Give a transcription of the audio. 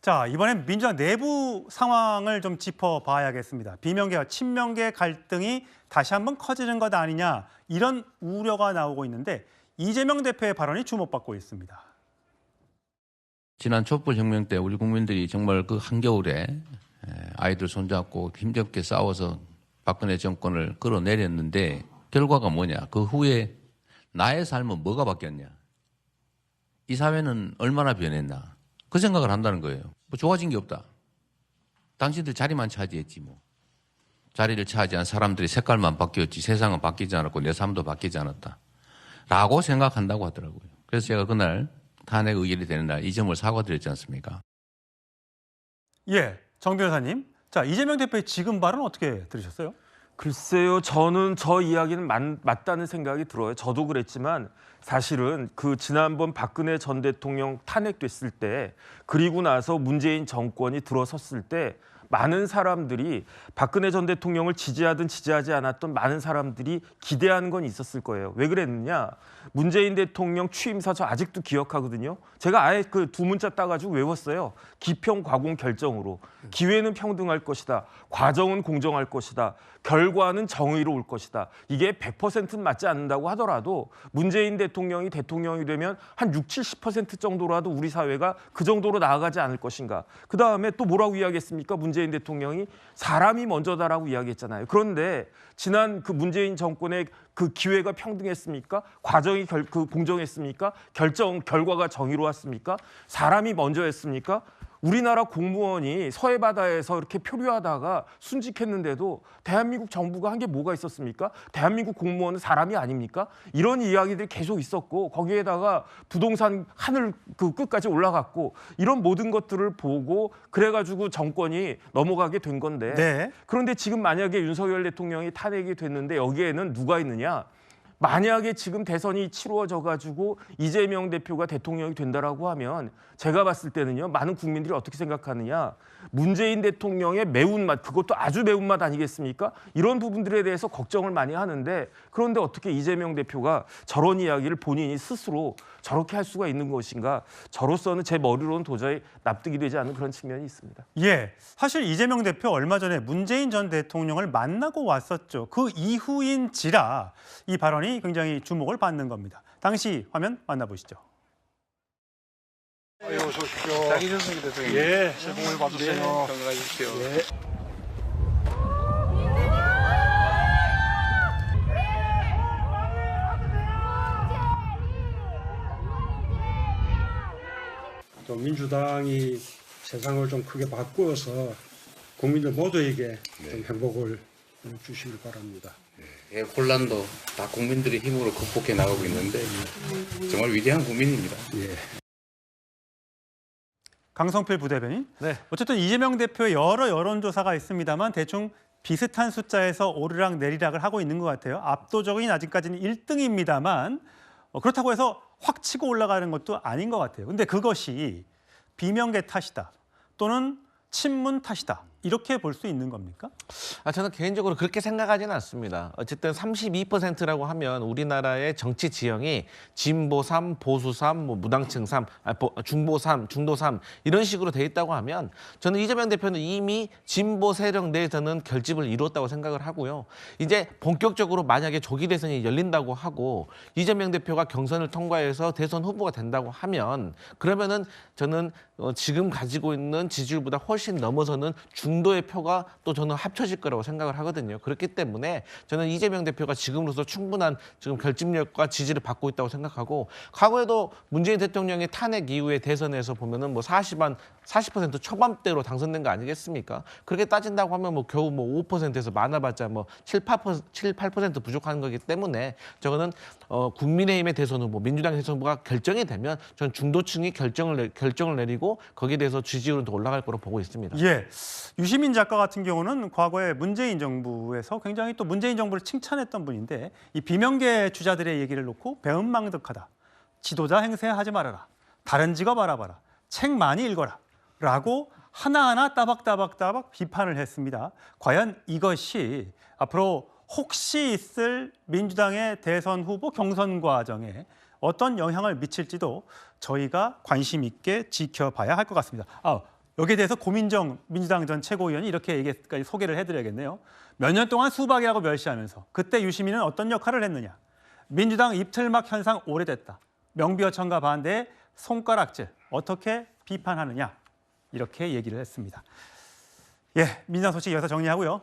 자, 이번엔 민주당 내부 상황을 좀 짚어봐야겠습니다. 비명계와 친명계 갈등이 다시 한번 커지는 것 아니냐, 이런 우려가 나오고 있는데 이재명 대표의 발언이 주목받고 있습니다. 지난 촛불혁명 때 우리 국민들이 정말 그 한겨울에 아이들 손잡고 힘겹게 싸워서 박근혜 정권을 끌어내렸는데 결과가 뭐냐? 그 후에 나의 삶은 뭐가 바뀌었냐? 이 사회는 얼마나 변했나? 그 생각을 한다는 거예요. 뭐 좋아진 게 없다. 당신들 자리만 차지했지 뭐. 자리를 차지한 사람들이 색깔만 바뀌었지 세상은 바뀌지 않았고 내 삶도 바뀌지 않았다. 라고 생각한다고 하더라고요. 그래서 제가 그날 탄핵 의결이 되는 날 이 점을 사과드렸지 않습니까? 예, 정 변호사님. 자, 이재명 대표의 지금 발언 어떻게 들으셨어요? 글쎄요, 저는 저 이야기는 맞다는 생각이 들어요. 저도 그랬지만 사실은 그 지난번 박근혜 전 대통령 탄핵됐을 때 그리고 나서 문재인 정권이 들어섰을 때 많은 사람들이 박근혜 전 대통령을 지지하든 지지하지 않았던 많은 사람들이 기대하는 건 있었을 거예요. 왜 그랬느냐? 문재인 대통령 취임사 저 아직도 기억하거든요. 제가 아예 그 두 문자 따가지고 외웠어요. 기평 과공 결정으로. 기회는 평등할 것이다. 과정은 공정할 것이다. 결과는 정의로울 것이다. 이게 100%는 맞지 않는다고 하더라도 문재인 대통령이 대통령이 되면 한 60, 70% 정도라도 우리 사회가 그 정도로 나아가지 않을 것인가. 그다음에 또 뭐라고 이야기했습니까? 문재인 대통령이 사람이 먼저다라고 이야기했잖아요. 그런데 지난 그 문재인 정권의 그 기회가 평등했습니까? 과정이 공정했습니까? 결과가 정의로웠습니까? 사람이 먼저였습니까? 우리나라 공무원이 서해 바다에서 이렇게 표류하다가 순직했는데도 대한민국 정부가 한 게 뭐가 있었습니까? 대한민국 공무원은 사람이 아닙니까? 이런 이야기들이 계속 있었고 거기에다가 부동산 하늘 그 끝까지 올라갔고 이런 모든 것들을 보고 그래가지고 정권이 넘어가게 된 건데 네. 그런데 지금 만약에 윤석열 대통령이 탄핵이 됐는데 여기에는 누가 있느냐? 만약에 지금 대선이 치루어져 가지고 이재명 대표가 대통령이 된다라고 하면 제가 봤을 때는요. 많은 국민들이 어떻게 생각하느냐. 문재인 대통령의 매운맛, 그것도 아주 매운맛 아니겠습니까? 이런 부분들에 대해서 걱정을 많이 하는데 그런데 어떻게 이재명 대표가 저런 이야기를 본인이 스스로 저렇게 할 수가 있는 것인가. 저로서는 제 머리로는 도저히 납득이 되지 않는 그런 측면이 있습니다. 예, 사실 이재명 대표 얼마 전에 문재인 전 대통령을 만나고 왔었죠. 그 이후인지라 이 발언이 굉장히 주목을 받는 겁니다. 당시 화면 만나보시죠. 어서 오십시오. 장희선 대통령. 예, 새해 복 많이 받으세요. 네, 건강하십시오. 예. 또 민주당이 세상을 좀 크게 바꾸어서 국민들 모두에게 좀 행복을 주시길 바랍니다. 예, 혼란도 다 국민들의 힘으로 극복해 나가고 있는데 정말 위대한 국민입니다. 예. 강성필 부대변인. 네. 어쨌든 이재명 대표의 여러 여론조사가 있습니다만 대충 비슷한 숫자에서 오르락 내리락을 하고 있는 것 같아요. 압도적인 아직까지는 1등입니다만 그렇다고 해서 확 치고 올라가는 것도 아닌 것 같아요. 근데 그것이 비명계 탓이다 또는 친문 탓이다. 이렇게 볼 수 있는 겁니까? 저는 개인적으로 그렇게 생각하지는 않습니다. 어쨌든 32%라고 하면 우리나라의 정치 지형이 진보 3, 보수 3, 뭐 무당층 3, 중보 3, 중도 3 이런 식으로 돼 있다고 하면 저는 이재명 대표는 이미 진보 세력 내에서는 결집을 이뤘다고 생각을 하고요. 이제 본격적으로 만약에 조기 대선이 열린다고 하고 이재명 대표가 경선을 통과해서 대선 후보가 된다고 하면 그러면은 저는 지금 가지고 있는 지지율보다 훨씬 넘어서는 중도의 표가 또 저는 합쳐질 거라고 생각을 하거든요. 그렇기 때문에 저는 이재명 대표가 지금으로서 충분한 지금 결집력과 지지를 받고 있다고 생각하고 과거에도 문재인 대통령의 탄핵 이후에 대선에서 보면은 뭐 40% 초반대로 당선된 거 아니겠습니까? 그렇게 따진다고 하면 뭐 겨우 뭐 5%에서 많아봤자 뭐 8% 부족한 거기 때문에 저거는 국민의힘의 대선 후보, 민주당 대선 후보가 결정이 되면 저는 중도층이 결정을 내리고 거기에 대해서 지지율은 더 올라갈 거로 보고 있습니다. 예, 유시민 작가 같은 경우는 과거에 문재인 정부에서 굉장히 또 문재인 정부를 칭찬했던 분인데 이 비명계 주자들의 얘기를 놓고 배은망덕하다. 지도자 행세하지 말아라. 다른 직업 알아봐라. 책 많이 읽어라. 라고 하나하나 따박따박 비판을 했습니다. 과연 이것이 앞으로 혹시 있을 민주당의 대선 후보 경선 과정에 어떤 영향을 미칠지도 저희가 관심 있게 지켜봐야 할 것 같습니다. 여기에 대해서 고민정 민주당 전 최고위원이 이렇게 얘기까지 소개를 해드려야겠네요. 몇 년 동안 수박이라고 멸시하면서 그때 유시민은 어떤 역할을 했느냐. 민주당 입틀막 현상 오래됐다. 명비어천가 반대에 손가락질 어떻게 비판하느냐. 이렇게 얘기를 했습니다. 예, 민주당 소식 여기서 정리하고요.